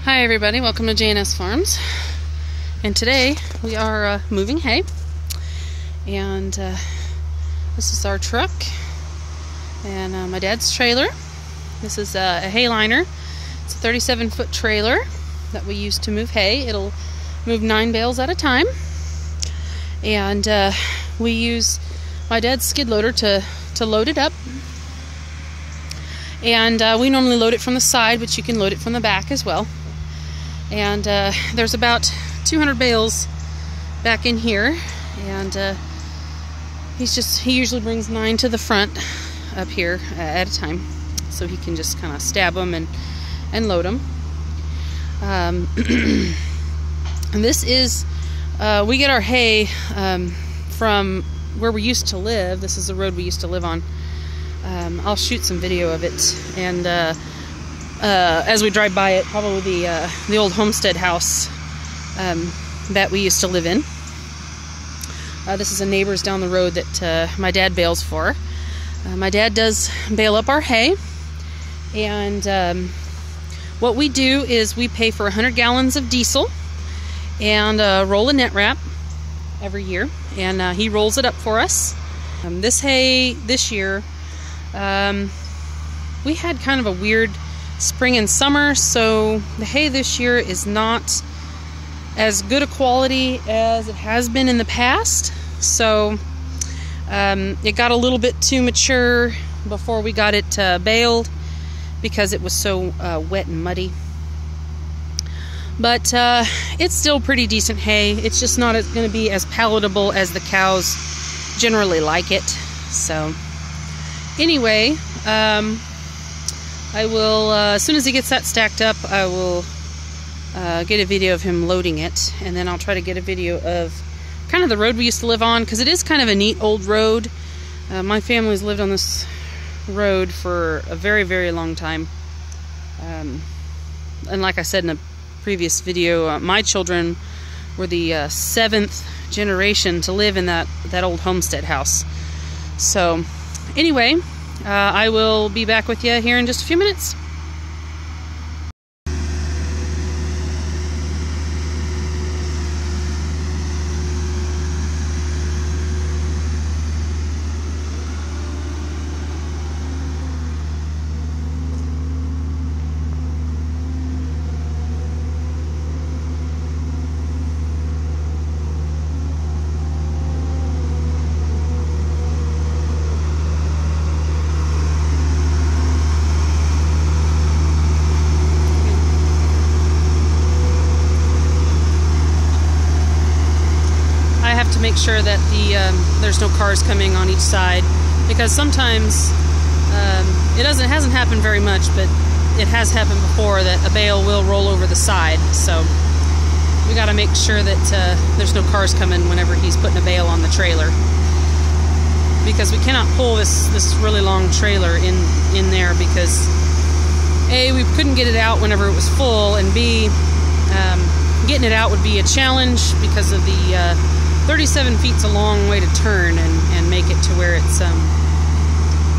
Hi everybody, welcome to J&S Farms. And today we are moving hay. And this is our truck and my dad's trailer. This is a hay liner. It's a 37-foot trailer that we use to move hay. It'll move 9 bales at a time. And we use my dad's skid loader to load it up. And we normally load it from the side, but you can load it from the back as well. And there's about 200 bales back in here, and he usually brings 9 to the front up here at a time, so he can just kind of stab them and load them. And this is we get our hay from where we used to live. This is the road we used to live on. I'll shoot some video of it, and as we drive by it, probably the old homestead house that we used to live in. This is a neighbor's down the road that my dad bales for. My dad does bale up our hay, and what we do is we pay for 100 gallons of diesel and roll a net wrap every year, and he rolls it up for us. This hay this year, we had kind of a weird spring and summer, so the hay this year is not as good a quality as it has been in the past. So it got a little bit too mature before we got it baled because it was so wet and muddy. But it's still pretty decent hay. It's just not going to be as palatable as the cows generally like it. So anyway, I will, as soon as he gets that stacked up, I will get a video of him loading it, and then I'll try to get a video of kind of the road we used to live on, because it is kind of a neat old road. My family's lived on this road for a very, very long time. And like I said in a previous video, my children were the 7th generation to live in that old homestead house. So anyway, I will be back with you here in just a few minutes. To make sure that there's no cars coming on each side, because sometimes it hasn't happened very much, but it has happened before that a bale will roll over the side. So we got to make sure that there's no cars coming whenever he's putting a bale on the trailer, because we cannot pull this really long trailer in there, because A, we couldn't get it out whenever it was full, and B, getting it out would be a challenge because of the 37 feet's a long way to turn and make it to where it's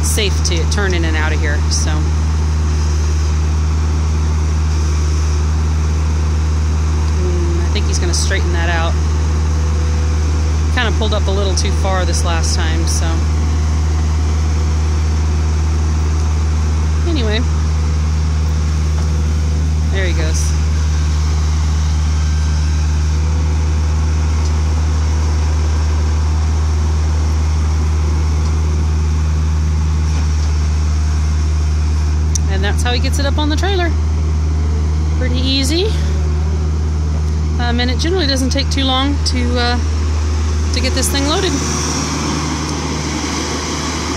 safe to turn in and out of here. So I think he's going to straighten that out. Kind of pulled up a little too far this last time, so anyway, there he goes. And that's how he gets it up on the trailer. Pretty easy. And it generally doesn't take too long to get this thing loaded.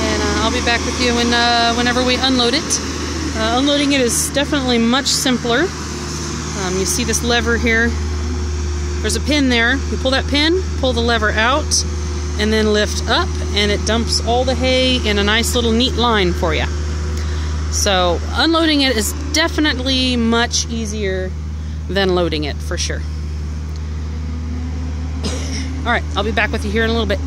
And I'll be back with you whenever we unload it. Unloading it is definitely much simpler. You see this lever here. There's a pin there. You pull that pin, pull the lever out, and then lift up, and it dumps all the hay in a nice little neat line for you. So unloading it is definitely much easier than loading it, for sure. Alright, I'll be back with you here in a little bit.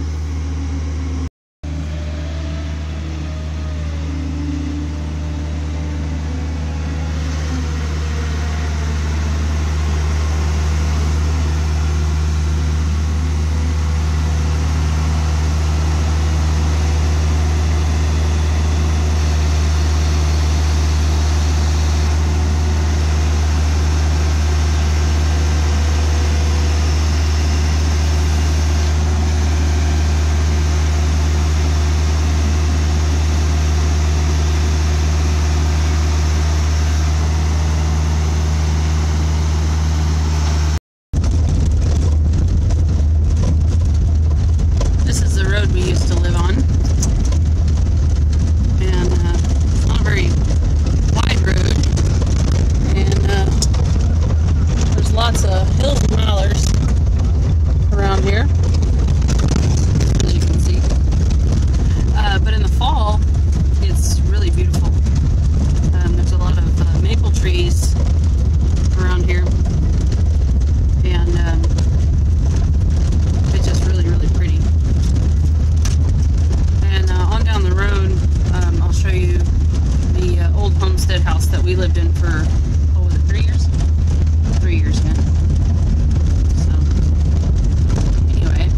lived in for, what was it, 3 years? 3 years, yeah. So, anyway.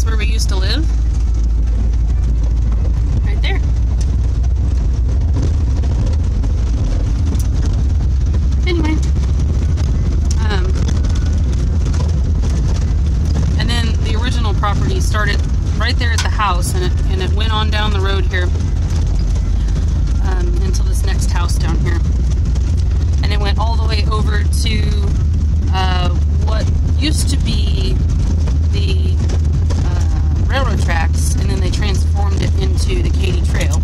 Where we used to live, right there. Anyway, and then the original property started right there at the house, and it went on down the road here until this next house down here, and it went all the way over to what used to be the railroad tracks, and then they transformed it into the Katy Trail.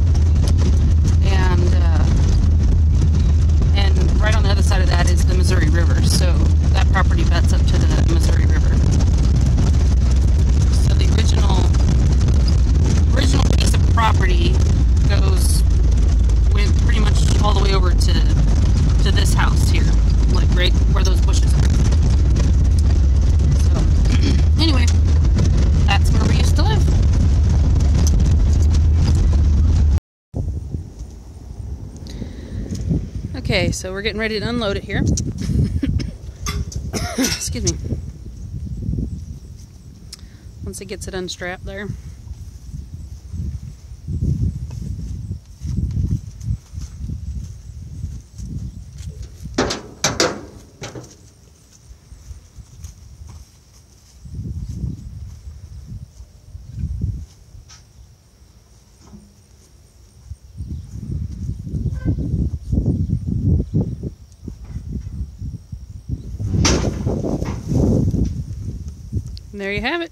And right on the other side of that is the Missouri River, so that property butts up to the Missouri River. So the original piece of property went pretty much all the way over to this house here, like right where those bushes are. So anyway, that's where we used to live. Okay, so we're getting ready to unload it here. Excuse me. Once it gets it unstrapped there. And there you have it.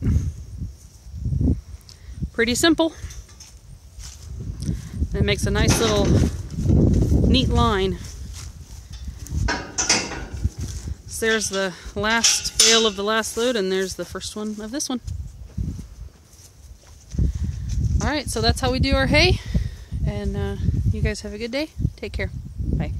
Pretty simple. It makes a nice little neat line. So there's the last bale of the last load, and there's the first one of this one. Alright, so that's how we do our hay. And you guys have a good day. Take care. Bye.